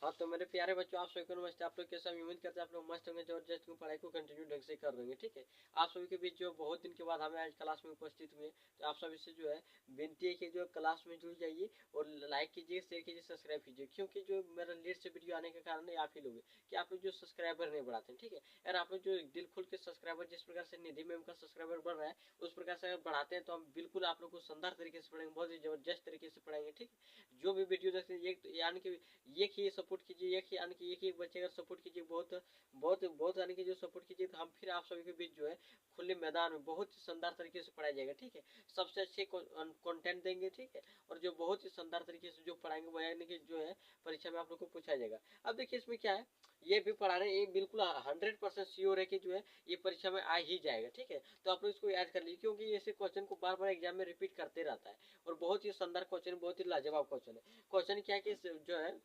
हाँ तो मेरे प्यारे बच्चों, आप सभी को नमस्ते। आप लोग कैसे हैं? उम्मीद करते हैं आप लोग मस्त होंगे, जबरदस्त होंगे, पढ़ाई को कंटिन्यू ढंग से कर रहे हैं। ठीक है, आप सभी के बीच जो बहुत दिन के बाद हमें आज क्लास में उपस्थित हुए, तो आप सभी से जो है विनती है कि जो क्लास में जुड़ जाइए और लाइक कीजिए, शेयर कीजिए, सब्सक्राइब कीजिए। क्योंकि जो मेरा लेट से वीडियो आने के कारण आप ही लोग हैं कि आप लोग जो सब्सक्राइबर नहीं बढ़ाते हैं। ठीक है, यार आप लोग जो दिल खोल के सब्सक्राइबर, जिस प्रकार से निधि मैम का सब्सक्राइबर बढ़ रहा है, उस प्रकार से अगर बढ़ाते हैं तो हम बिल्कुल आप लोग को शानदार तरीके से पढ़ाएंगे, बहुत ही जबरदस्त तरीके से पढ़ाएंगे। ठीक है, जो भी वीडियो देखते हैं यानी कि एक ही सपोर्ट कीजिए, एक ही यानी कि एक ही बच्चे अगर सपोर्ट कीजिए, बहुत बहुत बहुत यानी कि जो सपोर्ट कीजिए, तो हम फिर आप सभी के बीच जो है खुले मैदान में बहुत ही शानदार तरीके से पढ़ाया जाएगा। ठीक है, सबसे अच्छे कंटेंट देंगे। ठीक है, और जो बहुत ही शानदार तरीके से जो पढ़ाएंगे वो यानी कि जो है परीक्षा में आप लोग को पूछा जाएगा। अब देखिए इसमें क्या है, ये भी पढ़ा रहे हैं, ये बिल्कुल 100% श्योर है कि जो है ये परीक्षा में आ ही जाएगा। ठीक है, तो आप लोग इसको याद कर लीजिए, क्योंकि ऐसे क्वेश्चन को बार बार एग्जाम में रिपीट करते रहता है और बहुत ही शानदार क्वेश्चन, बहुत ही लाजवाब क्वेश्चन है। क्वेश्चन क्या है कि जो है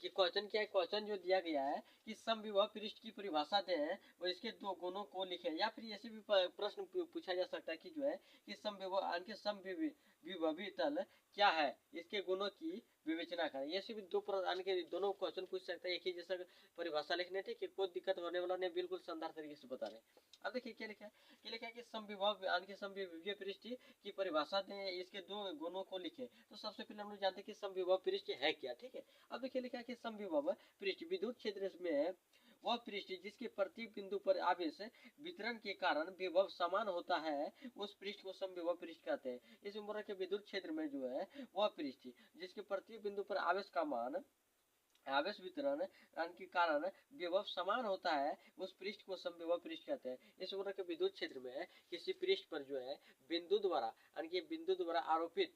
कि क्वेश्चन क्या है, क्वेश्चन जो दिया गया है कि समविभव पृष्ठ की परिभाषा दें और इसके दो गुणों को लिखें, या फिर ऐसे भी प्रश्न पूछा जा सकता है कि जो है कि समविभव के समविभवी तल क्या है, इसके गुणों की विवेचना करें। ऐसे भी दो के दोनों क्वेश्चन पूछ सकता है, एक ही जैसा परिभाषा लिखने। ठीक है, कोई दिक्कत होने वाला नहीं, बिल्कुल शानदार तरीके से बता रहे हैं। अब देखिए क्या लिखा है, कि समविभव समविभवीय पृष्ठ की परिभाषा दें, इसके दो गुणों को लिखें। तो सबसे पहले हम लोग जानते हैं कि समविभव पृष्ठ है क्या। ठीक है, अब देखिए लिखा है कि समविभव पृष्ठ विद्युत क्षेत्र में वह पृष्ठ जिसके प्रत्येक बिंदु पर आवेश वितरण के कारण विभव समान होता है, उस पृष्ठ को समविभव पृष्ठ कहते हैं। इस उम्र के विद्युत क्षेत्र में जो है वह पृष्ठ जिसके प्रत्येक बिंदु पर आवेश का मान, आवेश वितरण के कारण विभव समान होता है, उस पृष्ठ को समविभव पृष्ठ कहते हैं। इस उम्र के विद्युत क्षेत्र में किसी पृष्ठ पर जो है बिंदु द्वारा आरोपित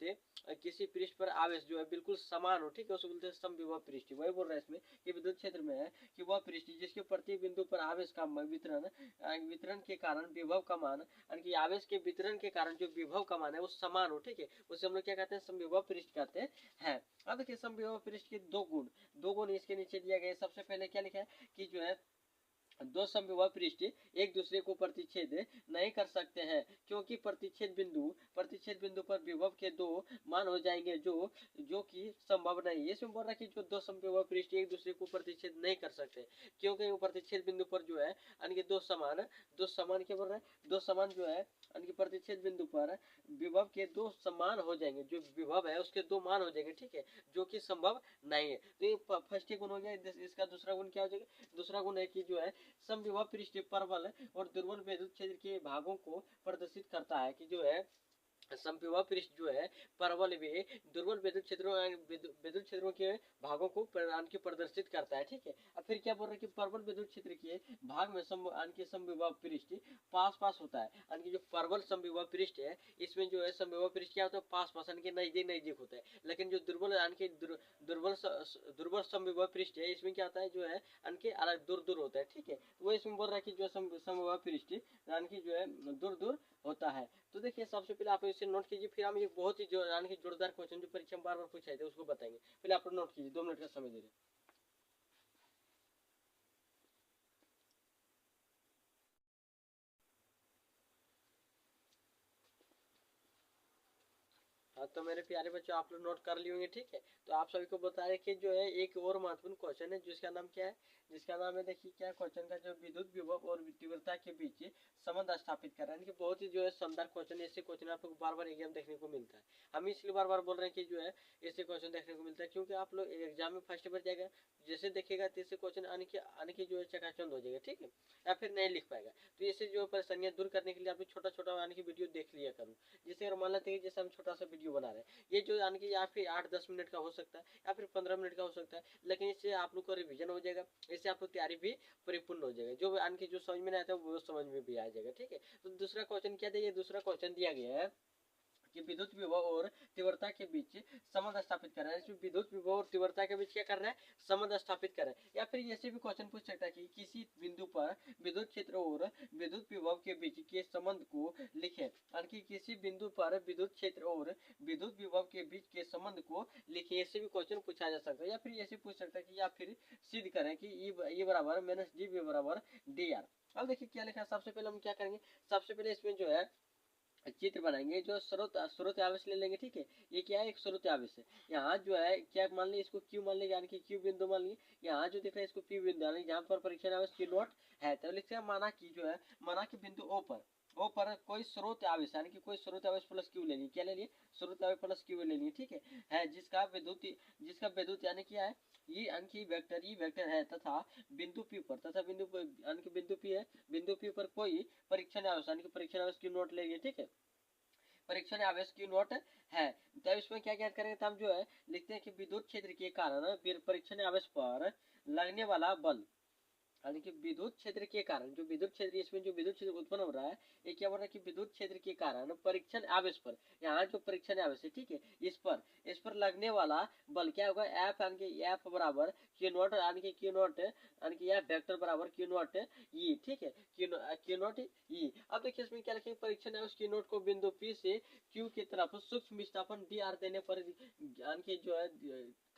किसी पृष्ठ पर आवेश जो है बिल्कुल समान हो। ठीक है, उसको बोलते हैं समविभव पृष्ठ। वही बोल रहा है इसमें कि विद्युत क्षेत्र में है कि वह पृष्ठ जिसके प्रति बिंदु पर आवेश का वितरण के कारण विभव का मान, यानी कि आवेश के वितरण के कारण जो विभव का मान है वो समान हो। ठीक है, उसे हम लोग क्या कहते हैं, समविभव पृष्ठ कहते हैं। अब देखिए समविभव पृष्ठ के दो गुण इसके नीचे दिया गया है। सबसे पहले क्या लिखा है कि जो है दो समविभव पृष्ठ एक दूसरे को प्रतिच्छेद नहीं कर सकते हैं, क्योंकि प्रतिच्छेद बिंदु पर विभव के दो मान हो जाएंगे, जो जो कि संभव नहीं है। इसमें बोल रहा है कि जो दो समविभव पृष्ठ एक दूसरे को प्रतिच्छेद नहीं कर सकते, क्योंकि वो प्रतिच्छेद बिंदु पर जो है यानी कि दो समान क्या बोल रहा है, दो समान जो है यानी कि प्रतिच्छेद बिंदु पर विभव के दो समान हो जाएंगे, जो विभव है उसके दो मान हो जाएंगे। ठीक है, जो कि संभव नहीं है। तो ये फर्स्ट गुण हो गया। इसका दूसरा गुण क्या हो जाएगा, दूसरा गुण है कि जो है समविभव पृष्ठ प्रबल और दुर्बल विद्युत क्षेत्र के भागों को प्रदर्शित करता है, कि जो है समविभव पृष्ठ जो है प्रबल भी दुर्बल विद्युत क्षेत्रों के भागों को प्रदर्शित करता है। ठीक है, अब फिर क्या बोल रहे हैं कि प्रबल विद्युत क्षेत्र के भाग में समविभव पृष्ठ पास पास होता है, यानी कि जो प्रबल समविभव पृष्ठ है इसमें जो है समविभव पृष्ठ क्या होता है, पास पास यानी कि नजदीक नजदीक होता है। लेकिन जो दुर्बल यानी कि दुर्बल समविभव पृष्ठ है इसमें क्या होता है, जो है यानी कि अलग दूर दूर होता है। ठीक है, वो इसमें बोल रहा है कि जो समविभव पृष्ठ यानी कि जो है दूर दूर होता है। तो देखिए सबसे पहले आप इसे नोट कीजिए, फिर हम ये बहुत ही जो यानी कि जोरदार क्वेश्चन जो परीक्षा में बार बार पूछा जाता है उसको बताएंगे। पहले आप नोट कीजिए, 2 मिनट का समय दे रहे। हाँ तो मेरे प्यारे बच्चों, आप लोग नोट कर लिए होंगे। ठीक है, तो आप सभी को बता रहे कि जो है एक और महत्वपूर्ण क्वेश्चन है जिसका नाम क्या है, जिसका नाम है, देखिए क्या क्वेश्चन का, जो विद्युत विभव और तीव्रता के बीच संबंध स्थापित कर रहा है। बहुत ही जो है शानदार क्वेश्चन, ऐसे क्वेश्चन आप लोग बार बार एग्जाम देखने को मिलता है। हम इसलिए बार बार बोल रहे हैं कि जो है ऐसे क्वेश्चन देखने को मिलता है, क्योंकि आप लोग एग्जाम में फर्स्ट बार जाएगा, जैसे देखेगा तैसे क्वेश्चन आने की जो है चकाचौंध हो जाएगा। ठीक है, या फिर नहीं लिख पाएगा। तो ऐसे जो परेशानियां दूर करने के लिए आप छोटा छोटा आने की वीडियो देख लिया करूँ। जैसे अगर मान लेते हैं जैसे हम छोटा सा वीडियो बना रहे हैं, ये जो यानी कि या फिर 8-10 मिनट का हो सकता है या फिर 15 मिनट का हो सकता है, लेकिन इससे आप लोग का रिवीजन हो जाएगा, इससे आप लोग तैयारी भी परिपूर्ण हो जाएगा। जो यानी कि जो समझ में नहीं आता है वो समझ में भी आ जाएगा। ठीक है, तो दूसरा क्वेश्चन क्या दिया, दूसरा क्वेश्चन दिया गया है कि विद्युत विभव और तीव्रता के बीच संबंध स्थापित कर रहा है। विद्युत विभव और तीव्रता के बीच क्या कर रहा है, संबंध स्थापित कर रहा है। या फिर ऐसे भी क्वेश्चन पूछ सकता है कि किसी बिंदु पर विद्युत क्षेत्र और विद्युत विभव के बीच के संबंध को लिखें, यानी कि किसी बिंदु पर विद्युत क्षेत्र और विद्युत विभव के बीच के संबंध को लिखें। ऐसे भी क्वेश्चन पूछा जा सकता है। या फिर ऐसे पूछ सकता है कि या फिर सिद्ध करें कि ई बराबर माइनस डी बराबर डी आर। अब देखिए क्या लिखा है, सबसे पहले हम क्या करेंगे, सबसे पहले इसमें जो है चित्र बनाएंगे जो स्रोत आवेश ले लेंगे, ठीक है। ये क्या है, एक स्रोत आवेश है। यहाँ जो है क्या मान लीजिए, इसको क्यू मान लीजिए, यानी कि क्यू बिंदु मान लीजिए। यहाँ जो दिख रहा है इसको पी बिंदु, यानी जहाँ पर परीक्षण आवेश क्यू नॉट है, तो लिखते हैं माना कि जो है, माना कि बिंदु ओ पर कोई स्रोत आवेश, यानी कि कोई स्रोत आवेश प्लस क्यू ले लिए, क्या ले लिए, स्रोत आवेश प्लस क्यू ले लिए, ठीक है जिसका विद्युत यानी क्या है, ये अंकी वेक्टर ई वेक्टर है, तथा बिंदु पी पर, यानी कि बिंदु पी है, बिंदु पी पर कोई परीक्षण आवेश, यानी कि परीक्षण आवेश क्यू नॉट ले लिए, ठीक है। परीक्षण आवेश क्यू नॉट है, तब इसमें क्या क्या करेंगे, तो हम जो है लिखते हैं कि विद्युत क्षेत्र के कारण फिर परीक्षण आवेश पर लगने वाला बल, यानी कि विद्युत क्षेत्र के कारण, जो विद्युत क्षेत्र, इसमें जो विद्युत क्षेत्र उत्पन्न हो रहा है, ये क्या बोल रहा है कि विद्युत क्षेत्र के कारण परीक्षण आवेश पर, यहाँ जो परीक्षण आवेश है, ठीक है, इस पर लगने वाला बल क्या होगा, एफ, यानी कि एफ बराबर क्यू नॉट, यानी कि क्यू नॉट, यानी कि एफ वेक्टर बराबर क्यू नॉट ई, ठीक है, क्यू नॉट ई। अब देखिए इसमें क्या लिखेंगे, परीक्षण आवेश क्यू नॉट को बिंदु पी से क्यू की तरफ सूक्ष्म विस्थापन डी आर देने पर, यानी कि जो है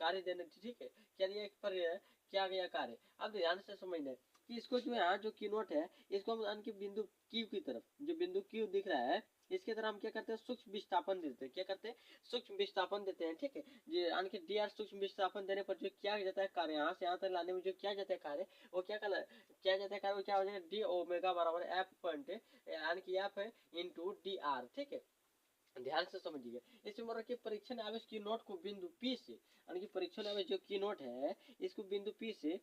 कार्य देने, ठीक है, क्या दिया पर क्या गया कार्य। अब ध्यान से समझना है कि इसको जो यहाँ जो की नोट है, इसको हम यानी कि बिंदु क्यू की तरफ, जो बिंदु क्यू दिख रहा है, इसके तरह हम क्या करते हैं, सूक्ष्म विस्थापन देते हैं, क्या करते हैं, सूक्ष्म विस्थापन देते हैं, ठीक है। यानी कि डी आर सूक्ष्म विस्थापन देने पर जो क्या जाता है कार्य, यहाँ से यहाँ तक लाने में जो क्या जाता है कार्य, वो क्या जाता है कार्य, वो क्या हो जाएगा, डी ओमेगा बराबर एफ पॉइंट, यानी कि एफ है इंटू डी आर, ठीक है। ध्यान से समझिए, इसमें बोल रहा है कि परीक्षण आवेश की नोट को बिंदु पी से, यानी कि परीक्षण आवेश जो की नोट है, इसको बिंदु पी से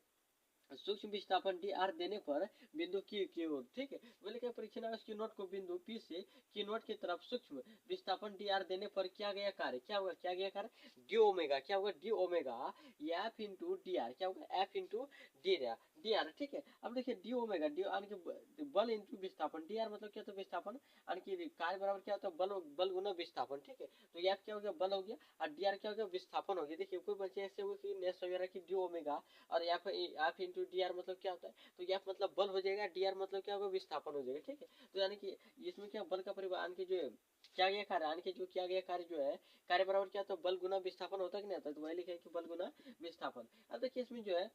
सूक्ष्म विस्थापन डी आर देने पर बिंदु क्यू की ओर, ठीक है। बोले क्या, परीक्षण आवेश की नोट को बिंदु पी से की नोट की तरफ सूक्ष्म विस्थापन डी आर देने पर क्या गया कार्य, क्या गया कार्य, डी ओमेगा, क्या होगा, D omega F into D R, क्या होगा, एफ इंटू डी आर, ठीक है। अब देखिए डी ओमेगा, डी यानी कि बल इंटू विस्थापन, डी आर मतलब क्या होता है, विस्थापन, यानी कि कार्य बराबर क्या होता है, बल गुना विस्थापन, ठीक है। तो एफ क्या हो गया, बल हो गया, और डी आर क्या हो गया, विस्थापन हो गया। देखिए कोई बच्चे ऐसे हुए कि नेक्स्ट वगैरह की डी ओमेगा और एफ इंटू डी आर मतलब क्या होता है, तो एफ मतलब बल हो जाएगा, डी आर मतलब क्या होगा, विस्थापन हो जाएगा, ठीक है। तो यानी कि इसमें क्या बल का परिमाण की जो क्या गया कार्य, यानी कि जो किया गया कार्य जो है, कार्य बराबर क्या होता है, बल गुना विस्थापन होता है कि नहीं होता, तो वही लिखे कि बल गुना विस्थापन। अब देखिए इसमें जो है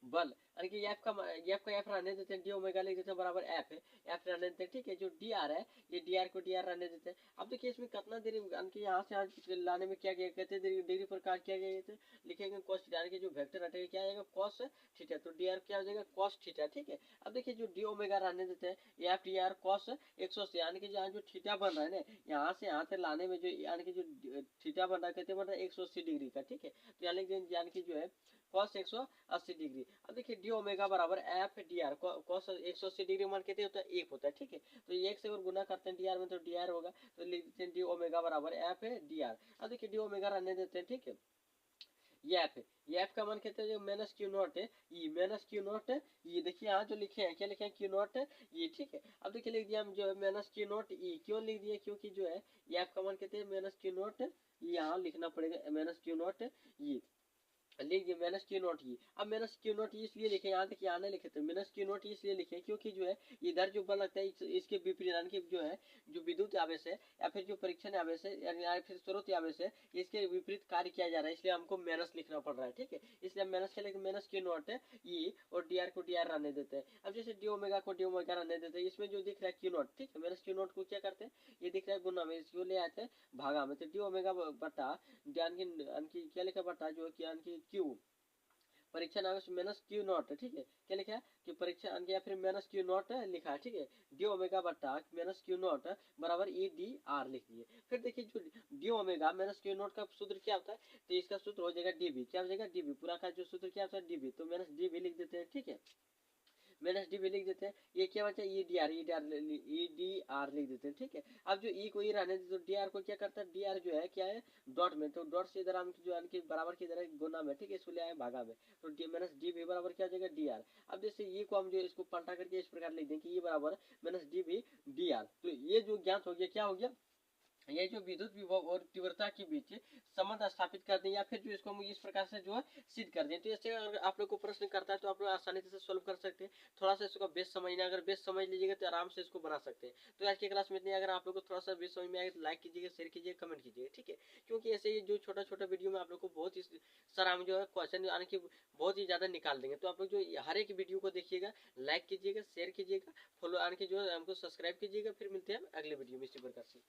बल, यानी कि एफ रहने देते हैं, डी ओमेगा लिख देते हैं बराबर एफ है, एफ रहने देते हैं, ठीक है। जो डी आर है, ये डी आर को डी आर रहने देते हैं। अब देखिए इसमें कितना देरी, यानी कि यहाँ से यहाँ लाने में क्या गया, कहते डिग्री प्रकार क्या गया, लिखेंगे कॉस थीटा, यानी कि जो वेक्टर हटेगा क्या आएगा, कॉस थीटा, तो डी आर क्या हो जाएगा, कॉस थीटा, ठीक है। अब देखिए जो डी ओमेगा रहने देते हैं, एफ डी आर कॉस 180, यानी कि यहाँ जो थीटा बन रहा है ना, यहाँ से यहाँ तक लाने में जो, यानी कि जो थीटा बन रहा है, कहते बन रहा है 180 डिग्री का, ठीक है। तो यहाँ लिख देंगे, यानी कि जो है cos 180 डिग्री। अब देखिए डी ओमेगा बराबर F D R, cos 180 degree मान कितने होता है, एक होता है, ठीक है। तो एक से अगर गुना करते हैं डी आर में, तो डी आर होगा, तो लिख देते हैं डी ओमेगा बराबर एफ डी आर। अब देखिए डी ओमेगा रहने देते हैं, ठीक है। ये एफ का मान कहते हैं जो माइनस क्यू नॉट है, ये माइनस क्यू नॉट है, ये देखिए यहाँ जो लिखे हैं, क्या लिखे हैं, क्यू नॉट है ये, ठीक है। अब देखिए लिख दिया हम जो है माइनस क्यू नॉट ई, क्यों लिख दिया, क्योंकि जो है ये एफ का मान कहते हैं माइनस क्यू नॉट, यहाँ लिखना पड़ेगा माइनस क्यू नॉट ये, लिखिए माइनस क्यू नॉट ई। अब माइनस क्यू नॉट इसलिए लिखे, यहाँ तक यहाँ नहीं लिखे, तो माइनस क्यू नॉट इसलिए लिखे क्योंकि जो है इधर जो बल लगता है इसके विपरीत, यानी कि जो है जो विद्युत आवेश है, या फिर जो परीक्षण आवेश है, या फिर स्रोत आवेश है, इसके विपरीत कार्य किया जा रहा है, इसलिए हमको माइनस लिखना पड़ रहा है, ठीक है। इसलिए हम माइनस के लिए माइनस क्यू नॉट है ई, और डी आर को डी आर रहने देते हैं। अब जैसे डी ओमेगा को डी ओमेगा रहने देते हैं, इसमें जो दिख रहा है क्यू नॉट, ठीक है, माइनस क्यू नॉट को क्या करते हैं, ये दिख रहा है गुना में, इसको ले आते हैं भागा में, तो डी ओमेगा बटा यानी कि क्या लिखा बटा जो कि यानी कि क्यू परीक्षण आवेश माइनस क्यू नॉट, ठीक है। क्या लिखा है कि परीक्षण, या फिर माइनस क्यू नॉट लिखा है, ठीक है। डी ओमेगा बटा माइनस क्यू नॉट बराबर ई डी आर लिख दिए। फिर देखिए जो D omega minus Q not का सूत्र क्या होता है, तो इसका सूत्र हो जाएगा डीबी, क्या हो जाएगा, डीबी, पूरा का जो सूत्र क्या होता है, डीबी, तो माइनस डीबी लिख देते हैं, ठीक है, माइनस डीबी लिख देते हैं। ये क्या बचा, E D R, E D R लिख देते हैं, ठीक है। अब जो ई को ई रहने देते, तो डी आर को क्या करता है, डी आर जो है क्या है, डॉट में, तो डॉट से इधर हम जो यानी कि बराबर की इधर गुना में, ठीक है, इसको ले आए भागा में, तो डी माइनस डी भी बराबर क्या हो जाएगा, डी आर। अब जैसे ये को हम जो इसको पलटा करके इस प्रकार लिख दें कि ये बराबर माइनस डी भी डी आर, तो ये जो ज्ञात हो गया, क्या हो गया, ये जो विद्युत विभव और तीव्रता के बीच संबंध स्थापित कर दें, या फिर जो इसको हम इस प्रकार से जो है सिद्ध कर दें। तो ऐसे अगर आप लोग को प्रश्न करता है तो आप लोग आसानी से सोल्व कर सकते हैं। थोड़ा सा इसको बेस समझना, अगर बेस समझ लीजिएगा तो आराम से इसको बना सकते हैं। तो आज की क्लास में इतनी, अगर आप लोग को थोड़ा सा बेस समझ में आए तो लाइक कीजिएगा, शेयर कीजिएगा, कमेंट कीजिएगा, ठीक है। क्योंकि ऐसे ही जो छोटा छोटा वीडियो में आप लोग को बहुत ही सारा हम जो है क्वेश्चन आने की बहुत ही ज्यादा निकाल देंगे। तो आप लोग जो हर एक वीडियो को देखिएगा, लाइक कीजिएगा, शेयर कीजिएगा, फॉलो आने की जो है हमको सब्सक्राइब कीजिएगा। फिर मिलते हैं अगले वीडियो में इसी प्रकार से।